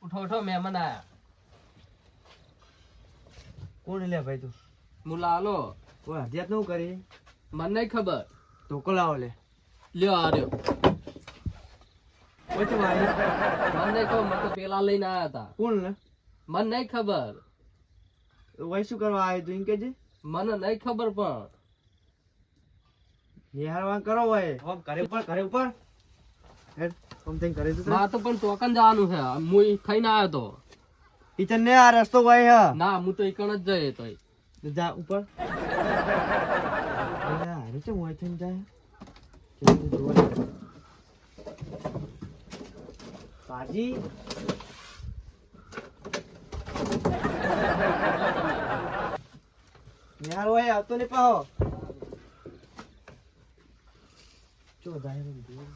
ઉઠો ઉઠો મહેમાન આયા. કોણ લે ભાઈ તું? હું લાલો. કોઈ હදිયાત નું કરી? મને નહીં ખબર. ધોકો લાવો લે. લ્યો આ રહ્યો. ઓછો ભાઈ. મને નહીં ખબર, મને તો પેલા લઈને આયા હતા. કોણ લે? મને નહીં ખબર. ભાઈ શું કરવા આવ્યો તું? એમ કેજે. મને નહીં ખબર પણ નિહારવા કરો ભાઈ. હોમ ઘરે ઉપર હેડ હોમ થઈને કરે તું. મારે તો પણ ચોકન જવાનું છે. હું ઈ ખાઈને આવ્યો તો. ટીચર ને આ રસ્તો ભાઈ હા. ના હું તો ઈકણ જ જઈએ તો જા ઉપર. અરે ચમ હોય થઈને જાય. કેવું જોવા. પાજી નિહાર ભાઈ આવતો ને પાહો. ચો જાય રે દૂર.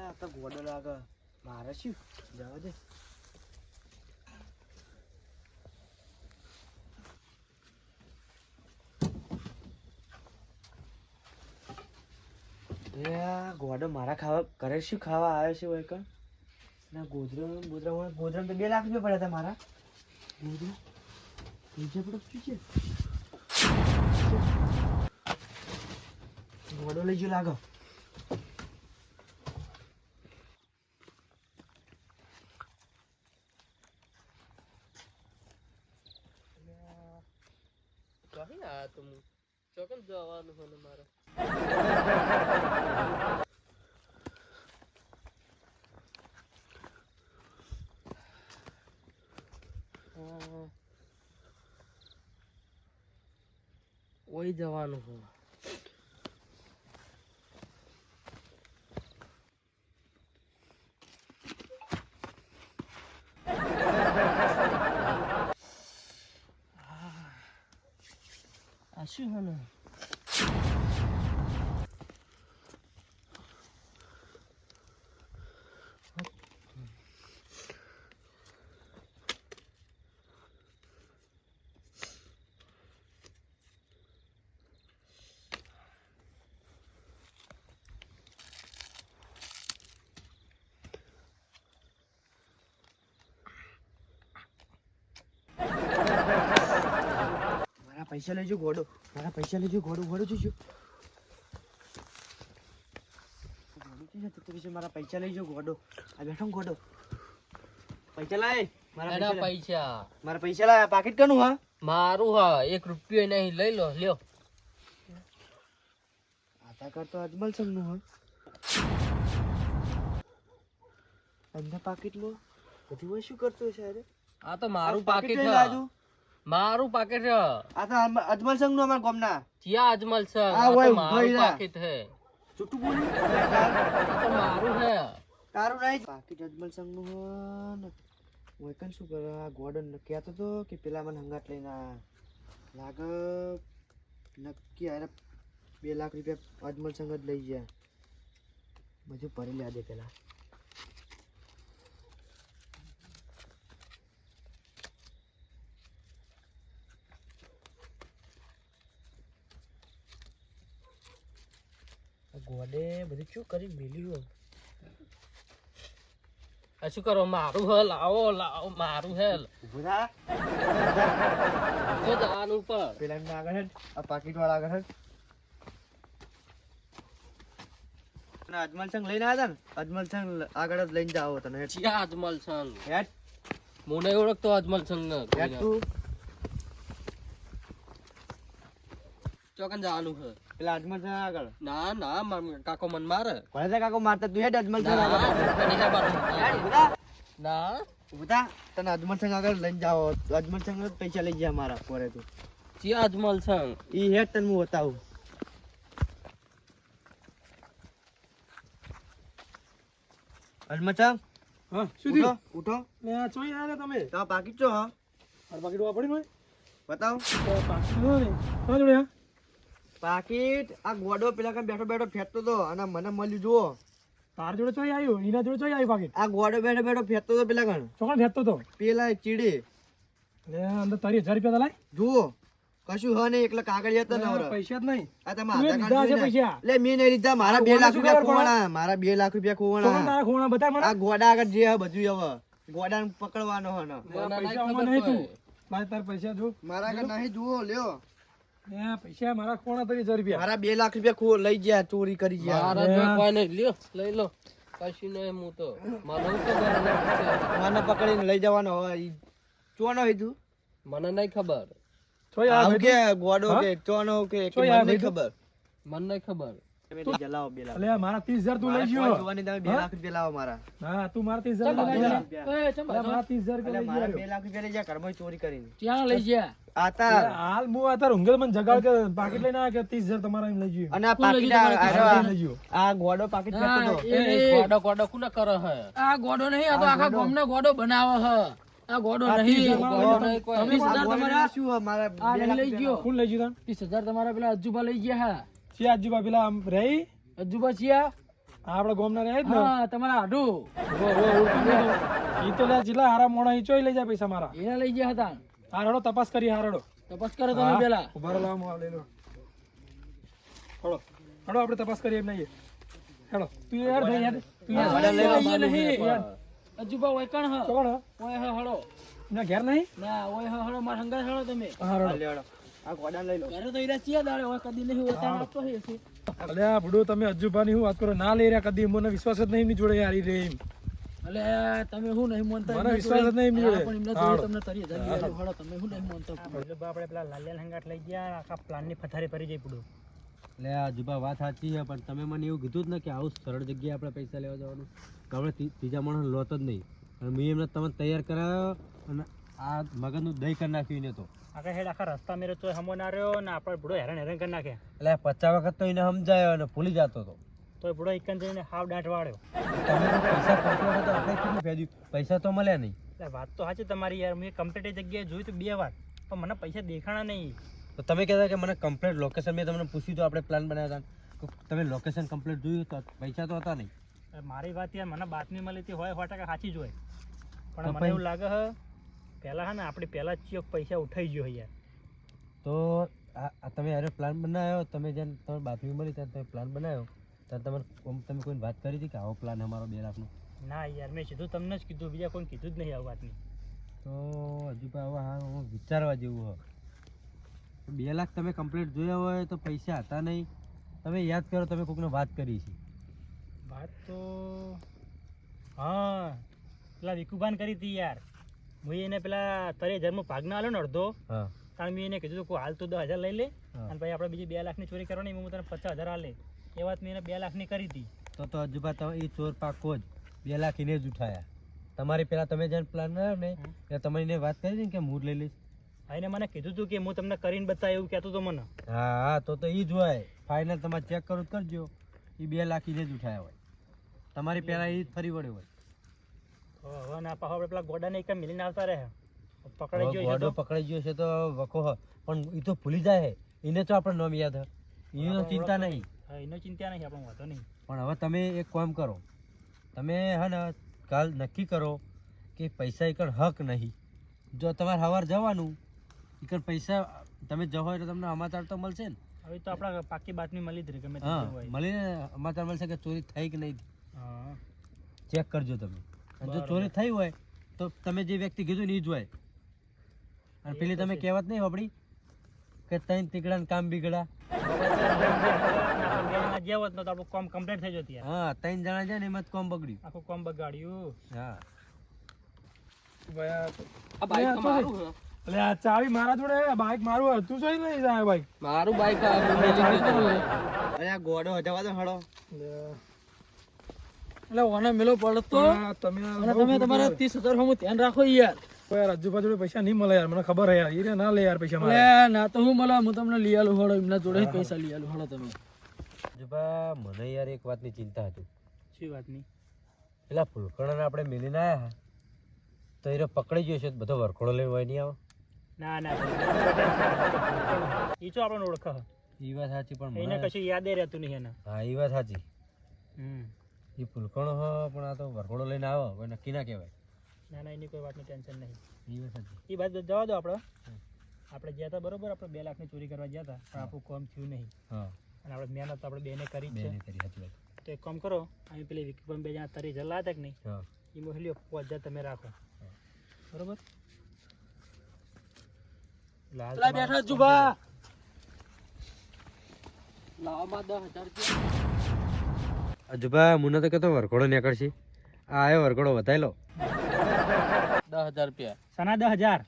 આ તો ગોડો લાગે. મારે શું જવા દે. ગોડો મારા ખાવા ઘરે શું ખાવા આવે છે હોય કણ ના ગોધરા તો 2 લાખ રૂપિયા પડ્યા હતા મારા. ગોધરા પડે શું છે? ગોડો લઈ ગયો લાગો. કहीं આયા તો હું ચોકન જવાનું છે ને મારે. ઓય જવાનું છે. આ શું છે ને? પૈસા લેજો ગોડો. મારા પૈસા લેજો ગોડો. ગોડો જોજો. મારા પૈસા લેજો ગોડો. આ બેઠો ગોડો. પૈસા લાય. મારા પૈસા. મારા પૈસા લાય. પાકીટ કનું હા? મારું હા. 1 રૂપિયો નહીં. લઈ લો લ્યો. આધાર કાર્ડ તો અજમલ સંઘ નું હા. અંદર પાકીટ લો. બધું હોય શું કરતો છે અરે? આ તો મારું પાકીટ છે. મારું પાકીટ છે. આ તો અજમલ સંઘ નું અમાર ગામના. ક્યાં અજમલ સંઘ? આ આ તો ઓય મારું પાકીટ છે. છૂટું બોલી. આ તો મારું છે. તારું નહીં. પાકીટ અજમલ સંઘ નું હા ને. હું એકન શું કરે આ ગોડન કહેતો તો કે પેલા મને હંગાત લઈને લાગ નક્કી આરે 2 લાખ રૂપિયા અજમલ સંઘ જ લઈ ગયા. બધું ભરી લે દે પેલા. ગોડે બધું શું કરી મેલ્યું? આ શું કરો? મારું હે. લાવો લાવો. મારું હે. ઉભો થા. તો જવાનું ઉપર. પેલા એમને આગળ હેડ. આ પાકીટ વાળા આગળ હેડ. અને અજમલ સંઘ લઈને આવ્યા ને? અજમલ સંઘ આગળ જ લઈને જાઓ તને. હેડ. ક્યાં અજમલ સંઘ? હેડ. હું નહીં ઓળખતો અજમલ સંઘ ને. હેડ તું. ચોકન જવાનું છે. પેલા અજમલ સંઘ આગળ. ના ના કાકો મન મારે. કોને તે કાકો મારતા? તું હેડ અજમલ સંઘ આગળ. હેડ ઉભા. ના ઉભા. તને અજમલ સંઘ આગળ લઈને જાઓ. અજમલ સંઘ જ પૈસા લઈ ગયા મારા પોરે તું. ક્યાં અજમલ સંઘ? ઈ હેડ તને હું બતાવું. અજમલ સંઘ. હા શું ઉઠો થયું? ઉઠો. લે આ ચોઈ આયા તમે? તો પાકીટ છો હા? આ પાકીટ વાપરી હોય? બતાવો. તો પાકીટ હોય ને. હા જોડે હા. પાકીટ આ ગોડો પેલા કઈ બેઠો બેઠો ફેંકતો તો અને મને મળ્યું જુઓ. તાર જોડે ચોઈ આવ્યું? એના જોડે ચોઈ આવ્યું પાકીટ? આ ગોડો બેઠો બેઠો ફેંકતો તો પેલા કણ. ચોકન ફેંકતો તો? પેલા ચીડી લે અંદર તારી 1000 રૂપિયા તો લાય. જુઓ કશું હ નહીં એકલા કાગળિયા હતા ને હવે. પૈસા જ નહીં. આ તમે તું એ આધાર લીધા કાર્ડ હશે જોઈને. પૈસા. લે મેં નહીં લીધા મારા આ 2 લાખ ગોળા રૂપિયા શું ખોવાના મારા 2 લાખ રૂપિયા તો ખોવાના તારા ખોણા બતાય મને. આ ગોડા આગળ જે હે બધું હવે ગોડાને પકડવાનો હે ને લે, મને પૈસા નહીં આમાં ખબર નહીં તું. કોઈ. લાય તાર પૈસા જો. મારા આગળ નહીં જુઓ લ્યો લે, પૈસા મારા ખોણા તારી 1000 રૂપિયા. મારા 2 લાખ રૂપિયા લઈ ગયા ચોરી કરી ગયા મારા જો કોઈ નહીં લ્યો લઈ લો કશું નહીં હું તો મને હું ખબર નહીં. મને પકડીને લઈ જવાનો હોય ઈ ચોનો હીધું મને નહીં ખબર છોય આ આવું ભાઈ કે ગોડો હા? કે ચોનો કે ચોય મને આ નહીં ભાઈ ખબર મને નહીં ખબર જલાવો 2 લાખ તું. લે, મારા 30000 તું લઈ મારા ગયો. જોવાની તમે 2 લાખ રૂપિયા લાવો મારા હા, તું મારા 30000 લઈ જા. એ ચમ લે, મારા 30000 એટલે રૂપિયા મારા લઈ 2 લાખ રૂપિયા લઈ ગયા ઘરમાં ચોરી કરીને ક્યાં લઈ ગયા આતા લે, હાલ હું આ તાર ઊંઘેલ મને જગાડ કે પાકીટ લઈને આવ્યા કે 30000 તમારા એમ લઈ ગયો. અને આ કોણ લઈ પાકીટ ગયું તમારે? આ- લઈ ગયો. આ ગોડો પાકીટ હા, ફેંકતો હતો. એ નહીં, ગોડો ગોડો કોને કરે હે આ ગોડો નહીં આ તો આખા ગામનો ગોડો બનાવે હ આ ગોડો આ નહીં 30,000 ગોડો નહીં કોઈ. તમે આ 30,000 ગોડાને તમારા શું હે? મારા આ 2 નહીં લાખ લઈ રૂપિયા ગયો. કોણ લઈ ગયું તાન? 30,000 તમારા પેલા અજુબા લઈ ગયા હા છે આજુબા પેલા આમ રહી અજુબા છીએ આપડા ગામના રહે જ ને. હા તમારા આઢું ઈ તો લે જેટલા હારા મોણા ઈ ચોય લઈ જાય પૈસા મારા. એના લઈ ગયા હતા હારડો તપાસ કરી હારડો. તપાસ કરો તમે પેલા ઉભા રહો, લાવો, હું આ લઈ લઉં. હળો હળો આપણે તપાસ કરીએ એમ નહીં. હેડો તું યાર ભાઈ યાર તું યાર ગોડા લઈ લો, લઈએ નહીં યાર. અજુબા ઓયકણ હ કોણ હે? ઓય હ હળો એમના ઘેર નહીં? ના ઓય હ હળો માર હંગા હળો તમે હારડો. આ લ્યો, આ ગોડાને લઈ લો ઘરે તો ઈરા ચિયા દાડે ઓય કદી નહીં હોતા આપતો હે છે અલે આ બુડો તમે અજુબાની હું વાત કરો ના લઈ રહ્યા કદી મને વિશ્વાસ જ નહીં એમની જોડે યાર ઈ રે એમ. અલે તમે હું નહીં માનતા મને વિશ્વાસ જ નહીં એમની જોડે. પણ એમના હાલો. જોડે તમને 30,000 હળો તમે હું નહીં માનતા આપણે પેલા લાલિયા હંગાટ લઈ ગયા આખા પ્લાનની પથારી ફરી જઈ પડ્યું. એટલે આ જુબા વાત સાચી છે પણ તમે મને એવું કીધું જ ને કે આવું સરળ જગ્યાએ આપણે પૈસા લેવા જવાનું તો આપણે ત્રીજા માણસ લોત જ નહીં અને મેં એમને તમને તૈયાર કરાવ્યો અને આ મગજનું દહીં કરી નાખ્યું એને તો આખા હેડ આખા રસ્તા મેરે તો હમો ના રહ્યો ને આપણે બુડો હેરાન હેરાન કરી નાખે. એટલે 50 વખત તો એને સમજાયો અને ભૂલી જતો હતો તો એ બુડો એકન જઈને હાવ દાંટ વાળ્યો. તમે તો પૈસા ખર્ચવા તો આપણે કેટલું ફેદ્યું પૈસા તો મળ્યા નહીં એટલે વાત તો સાચી તમારી યાર મેં કમ્પ્લીટ જગ્યાએ જોયું તો 2 વાર પણ મને પૈસા દેખાણા નહીં. તો તમે કહેતા કે મને કમ્પ્લીટ લોકેશન મેં તમને પૂછ્યું તો આપણે પ્લાન બનાવ્યા હતા તો તમે લોકેશન કમ્પ્લીટ જોયું તો પૈસા તો હતા નહીં. મારી વાત યાર મને બાતમી મળી હતી હોય 100% સાચી જ હોય તો પણ મને પછી- એવું લાગે હે પહેલા હે ને આપણે પહેલા જ પૈસા ઉઠાઈ ગયો યાર. તો આ તમે અરે પ્લાન બનાવ્યો તમે જેમ તમારે બાતમી મળી ત્યારે તમે પ્લાન બનાવ્યો ત્યારે તમે કોઈને વાત કરી હતી કે આવો પ્લાન અમારો 2 લાખનો ના યાર મેં સીધું તમને જ કીધું બીજા કોઈ કીધું જ નહીં આ વાતની. તો હજુ પણ હવે હા હું વિચારવા જેવું હોય 2 લાખ તમે કમ્પ્લીટ જોયા હોય તો પૈસા હતા નહીં તમે યાદ કરો તમે કોઈકને વાત કરી છે વાત તો હા પેલા વિકુભાન કરી હતી યાર હું એને પેલા 30,000 ભાગ ના આલ્યો ને અડધો હા કારણ મેં એને કીધું કે હાલ તું 10,000 લઈ લે હા. અને પછી આપણે બીજી 2 લાખની ચોરી કરવાની હું તને 50,000 આલે એ વાત મેં એને 2 લાખની કરી હતી. તો હજુ પણ તમે એ ચોર પાકો જ 2 લાખ એને જ ઉઠાયા તમારી પેલા તમે જેમ પ્લાન બનાવ્યો ને એ તમે એને વાત કરી હતી ને કે મૂડ લઈ લઈશ હા એને મને કીધું હતું કે હું તમને કરીને બતાવ એવું કહેતો હતો મને. હા હા તો એ જ હોય ફાઇનલ તમારે ચેક કરું તો કરજો એ 2 લાખ એને જ ઉઠાયા હોય તમારી પહેલા એ જ ફરી વળ્યો હોય તો હવે ના પાછો આપણે પેલા ગોડાને એક મિલીને આવતા રહે પકડાઈ હવે ગયો છે ગોડો તો. પકડાઈ ગયો છે તો વખો હ પણ એ તો ભૂલી જાય હે એને તો આપણને નામ યાદ હે એનો ચિંતા નહીં હા એનો ચિંતા નહીં આપણે વાંધો નહીં. પણ હવે તમે એક કામ કરો તમે હે ને કાલ નક્કી કરો કે પૈસા એકણ હક નહીં જો તમારે સવાર જવાનું એકણ પૈસા તમે જવો હોય તો તમને સમાચાર તો મળશે ને હવે તો આપણા પાકી બાતમી મળી જ રહી ગમે તે હા હોય. મળીને સમાચાર મળશે કે ચોરી થઈ કે નહીં હા ચેક કરજો તમે અને જો ચોરી થઈ હોય તો તમે જે વ્યક્તિ કીધું ને એ જ હોય અને પેલી તમે કહેવત નહીં હોબળી કે તૈન તીકડા ને કામ બીગડા જે હોત ને તો આપણું કામ કમ્પ્લીટ થઈ જતું યાર. હા 3 જણા જાય ને એમાં જ કામ બગડ્યું આખું કામ બગાડ્યું. હા આ બાઈક તો મારું હે. એટલે આ ચાવી મારા જોડે બાઈક મારું હે. તું જોઈ નહીં જાય બાઈક મારું બાઈક આ મેં મેલી દીધું હે. અરે આ ગોડો જવા દો હળો એટલે ઓને મેલો પડતો તમે અને તમે તમારા 30,000 હમું ધ્યાન રાખો યાર યાર રાજુભા જોડે પૈસા નહીં મળે યાર મને ખબર હે યાર ઈ રે ના લે યાર પૈસા મારે એટલે ના તો હું મળે હું તમને લઈ આલું હળો એમના જોડે જ પૈસા લઈ આલું હળો તમે જુબા મને યાર એક વાતની ચિંતા હતી શી વાત નહીં. પેલા ફૂલકણાને આપણે મિલીને આયા તો એ પકડી ગયો છે તો બધો વરખોડો લઈને હોય નહીં આવે ના ના એ તો આપણને ઓળખે હે. એ વાત સાચી પણ એને મને કશું યાદે રહેતું નહીં એને. હા એ વાત સાચી હમ. એ ફૂલકણો હ પણ આ તો વરખોડો લઈને આવે કોઈ નક્કી ના કહેવાય ના ના એની કોઈ વાતનું ટેન્શન નહીં. એ વાત સાચી. એ વાત જવા દો આપણે. આપણે ગયા હતા બરોબર, આપણે 2 લાખની ચોરી કરવા ગયા હતા, પણ આપણું કામ થયું નહીં. હા અને આપણે મહેનત આપણે બેને કરી જ છે. બેને કરી સાચી વાત. તો એક કામ કરો, અમે પેલી વિકીભાઈ 2 જણા તરી જલા હતા કે નહીં, હા એ મોકલ્યો 5000 તમે રાખો, બરોબર? એટલે હાલ પેલા તમારે- બેઠા જુબા લાવવામાં 10,000 રૂપિયા. અજુબા મુને તો કહેતો વરઘોડો નીકળશે. આ આવ્યો વરઘોડો વધાઈ લો. 10,000 રૂપિયા. સના 10,000.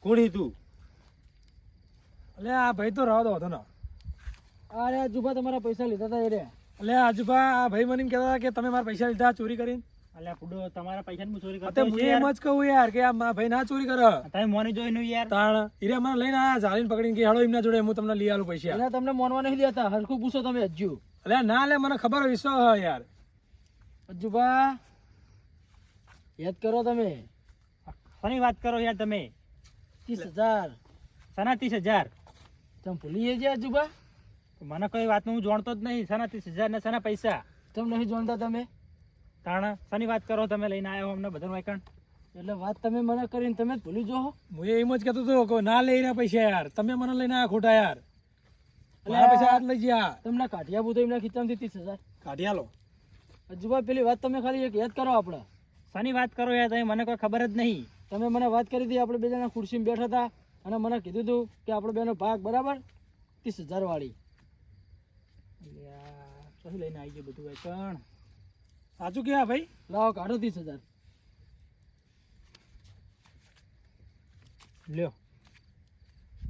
કોણ તું? એટલે આ ભાઈ તો રહો દો હતો ને. અરે જુબા તમારા પૈસા લીધા હતા એ રે. એટલે આજુબા આ ભાઈ મને એમ કહેતા હતા કે તમે મારા પૈસા લીધા ચોરી કરીને. અલ્યા કુડો, તમારા પૈસાની હું ચોરી તો કરતો હું છું એમ યાર. જ કહું યાર કે આ મારા ભાઈ ના ચોરી કરે. તમે મોની જોઈનું યાર. તાણ હીરે મને લઈને આયા ઝાલીને પકડીને કે હાલો એમના જોડે હું તમને લઈ આલું પૈસા. એને તમને માનવા નહીં દેતા, હરખું પૂછો તમે હજુ. એટલે ના લે, મને ખબર હોય, વિશ્વાસ હોય યાર. જુબા યાદ કરો તમે. કોની વાત કરો યાર તમે? 30,000 સના 30,000. તમે ભૂલી ગયા જુબા? મને કોઈ વાતનું હું જાણતો જ નહીં. સના 30,000 ને સના પૈસા. તમે નહીં જાણતા તમે? તાણ સની વાત કરો, તમે લઈને આવ્યા હો અમને બધા વાયકણ. એટલે વાત તમે મને કરીને તમે જ ભૂલી જો. હું એમ જ કહેતો હતો કે ના લઈ રહ્યા પૈસા યાર, તમે મને લઈને આયા ખોટા યાર. મારા પૈસા હાથ લઈ ગયા. તમને કાઢિયા બુતો એમના ખીચામાંથી 30,000. કાઢી આલો. જુબા પેલી વાત તમે ખાલી એક યાદ કરો. આપણે સની વાત કરો યાર, તમે મને કોઈ ખબર જ નહીં. તમે મને વાત કરી હતી, આપણે 2 જણા ખુરશીમાં બેઠા હતા અને મને કીધું હતું કે આપણે બેનો ભાગ બરાબર 30,000 વાળી. ચોથી લઈને આવી ગયું બધું વાયકણ. સાચું કે ભાઈ? લાવો કાઢો 30,000. લ્યો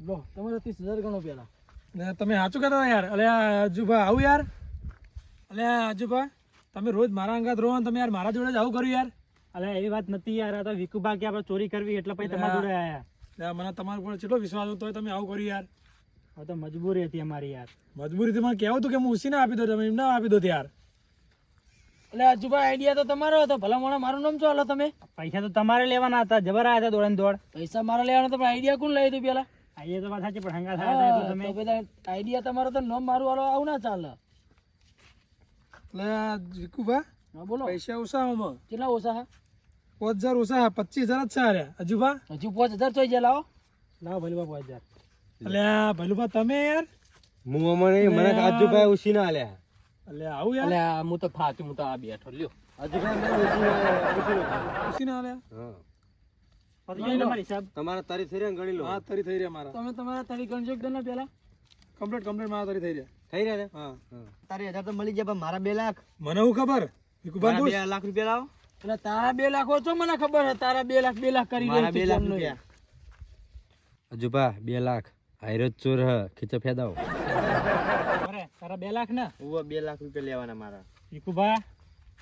લો તમારે 30,000 ગણો પેલા. ને તમે સાચું કહેતા હતા યાર. અલે આજુભા આવું યાર. અલે આજુભા તમે રોજ મારા અંગાત રહો ને તમે યાર મારા જોડે જ આવું કર્યું યાર. અલે એવી વાત નથી યાર. આ તો વિકુભા કે આપણે ચોરી કરવી એટલે પછી તમારા જોડે આયા. લે, મને તમારા પર કેટલો વિશ્વાસ હતો, તમે આવું કર્યું યાર. હવે તો મજબૂરી હતી અમારી યાર. મજબૂરી તમારે કહેવું હતું કે હું ઉસી ના આપી દો, તમે એમ ના આપી દો યાર. એટલે આજુબા આઈડિયા તો તમારો હતો, ભલા મોણા મારું નામ ચાલો તમે. પૈસા તો તમારે લેવાના હતા, જબર આયા હતા દોડ દોડ. પૈસા મારા લેવાનો તો આઈડિયા કોણ લઈ હતું પેલા? આઈએ તો વાત સાચી, પણ હંગા થયા હતા હા, તમે. તો પેલા આઈડિયા તમારો તો નામ મારું વાળો આવું ના ચાલે. એટલે વિકુભા હા બોલો. પૈસા ઓછા આમાં કેટલા ઓછા હા? 5,000 ઓછા, 25,000 જ છે હાર્યા. હજુભા હજુ 5,000 ચોઈ ગયા. લાવો લાવો ભલે બાપુ 1000. એટલે ભલુભા તમે યાર. હું અમને મને આજુભાઈ ઉસી ના આલ્યા. એટલે આવું યાર. અલ્યા હું તો થાચું, હું તો આ બેઠો લ્યો. આજુભાઈ મને ઉસી ના આલ્યા. ઉસી ના આલ્યા. હા પછી તમારી હિસાબ. તમારા તારી થઈ રહ્યા ને ગણી લો. હા તરી થઈ રહ્યા મારા. તમે તમારા તારી ગણજો એકદમ ના પેલા. કમ્પ્લીટ મારા તરી થઈ રહ્યા. થઈ રહ્યા ને? હા તારે 1,000 તો મળી ગયા, પણ મારા 2 લાખ, મને હું ખબર. વિકુભા મારા પૂછ. 2 લાખ રૂપિયા લાવો. એટલે તારા 2 લાખ હોય તો મને ખબર છે. તારા 2 લાખ કરી મારા રહી 2 લાખ છે રૂપિયા. અજુભા 2 લાખ આયરો ચોર હ ખીચો ફેદાવ. અરે તારા 2 લાખ ને ઉવા 2 લાખ રૂપિયા લેવાના મારા. વિકુભા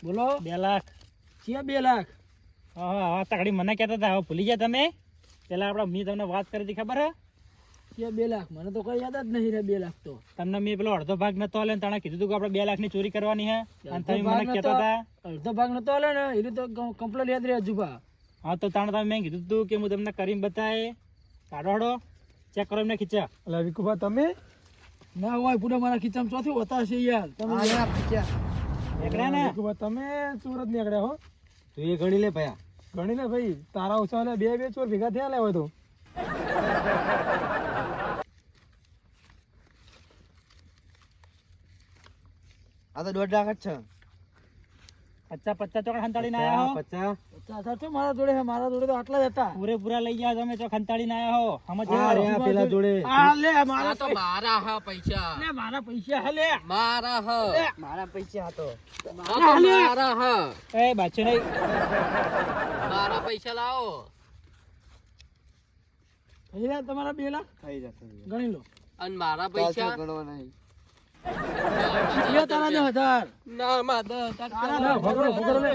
બોલો. 2 લાખ. છે 2 લાખ. હા હા તકડી મને કહેતા હતા, હવે ભૂલી ગયા તમે? પેલા આપણે મેં તમને વાત કરી હતી ખબર હે? છે 2 લાખ. મને તો કઈ યાદ જ નહીં રે 2 લાખ તો. તમને મેં પેલો અડધો ભાગ નતો આલે ને તને કીધું હતું કે આપણે 2 લાખની ચોરી કરવાની હે, અને તમે ભાગ મને નતો. કહેતા હતા. અડધો ભાગ નતો આલે ને એ તો કમ્પ્લીટ યાદ રહે જુબા. હા તો તાણે તમે મેં કીધું હતું કે હું તમને કરીને બતાવે. કાઢો હડો ચેક કરો એમને ખીચા. એટલે વિકુભા તમે ના હોય પૂરા મારા ખીચામાં ચોથી હોતા છે યાર. તમે આ લે આ પૈસા. નીકળ્યા ને? વિકુભા તમે ચોર જ નીકળ્યા હો. તું એ ગણી લે ભયા. ગણી લે ભાઈ, તારા ઓછા લે 2 ચોર ભેગા થયા લે હોય તો. આ તો 1.5 લાખ જ છે. 50 ચોકડ ખંતાડીને આયા હો. 50 50 તો મારા જોડે છે. મારા જોડે તો આટલા જ હતા. પૂરેપૂરા લઈ ગયા તમે તો ખંતાડીને આયા હો. સમજ આ રહ્યા પેલા જોડે. આ લે આ મારા તો મારા હા પૈસા. લે મારા પૈસા હે લે. મારા હ. મારા પૈસા હતો. આ તો મારા હ. એ બાચો નહીં. મારા પૈસા લાવો. થઈ રહ્યા તમારા 2 લાખ થઈ જશે. ગણી લો. અને મારા પૈસા પૈસા ગણવા નહીં. લે તારા 10,000. ના માં 10,000 ના, ભગરો, ભગરો લે.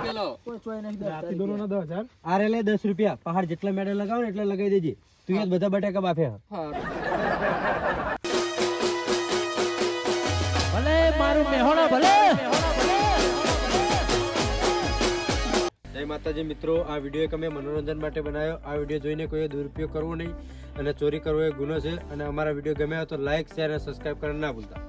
પેલો કોઈ ચોય નહીં રાતી દોનો ના 10,000. આ રે લે 10 રૂપિયા. પહાડ જેટલા મેડલ લગાવ ને એટલે લગાવી દેજે. તું યાદ બધા બટાકા બાફે. ભલે મારું મેહોણા ભલે. જય માતાજી મિત્રો, આ વિડીયો એક અમે મનોરંજન માટે બનાવ્યો. આ વિડીયો જોઈને કોઈએ દુરુપયોગ કરવો નહીં અને ચોરી કરવો એ ગુનો છે. અને અમારા વિડીયો ગમ્યા હોય તો લાઈક, શેર અને સબસ્ક્રાઈબ કરવાનું ના ભૂલતા.